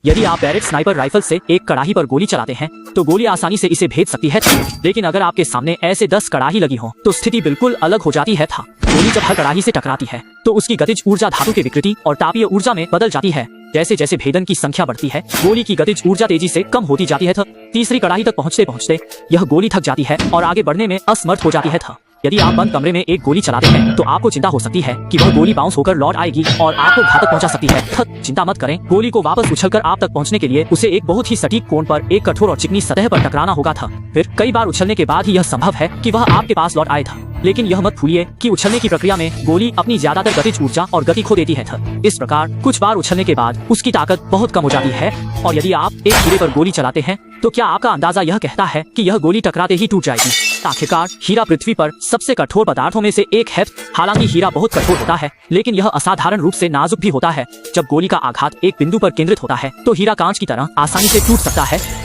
यदि आप Barrett sniper rifle से एक कड़ाही पर गोली चलाते हैं तो गोली आसानी से इसे भेद सकती है, लेकिन अगर आपके सामने ऐसे 10 कड़ाही लगी हो तो स्थिति बिल्कुल अलग हो जाती है। गोली जब हर कड़ाही से टकराती है तो उसकी गतिज ऊर्जा धातु की विकृति और तापीय ऊर्जा में बदल जाती है। जैसे जैसे भेदन की संख्या बढ़ती है, गोली की गतिज ऊर्जा तेजी से कम होती जाती है। तीसरी कड़ाही तक पहुँचते पहुँचते यह गोली थक जाती है और आगे बढ़ने में असमर्थ हो जाती है। यदि आप बंद कमरे में एक गोली चलाते हैं तो आपको चिंता हो सकती है कि वह गोली बाउंस होकर लौट आएगी और आपको घातक पहुंचा सकती है। चिंता मत करें, गोली को वापस उछलकर आप तक पहुंचने के लिए उसे एक बहुत ही सटीक कोण पर एक कठोर और चिकनी सतह पर टकराना होगा। फिर कई बार उछलने के बाद ही यह संभव है कि वह आपके पास लौट आए। लेकिन यह मत भूलिए कि उछलने की प्रक्रिया में गोली अपनी ज्यादातर गतिज ऊर्जा और गति खो देती है। इस प्रकार कुछ बार उछलने के बाद उसकी ताकत बहुत कम हो जाती है और यदि आप एक हीरे पर गोली चलाते हैं तो क्या आपका अंदाजा यह कहता है कि यह गोली टकराते ही टूट जाएगी? आखिरकार हीरा पृथ्वी पर सबसे कठोर पदार्थों में से एक है। हालांकि हीरा बहुत कठोर होता है लेकिन यह असाधारण रूप से नाजुक भी होता है। जब गोली का आघात एक बिंदु पर केंद्रित होता है तो हीरा कांच की तरह आसानी से टूट सकता है।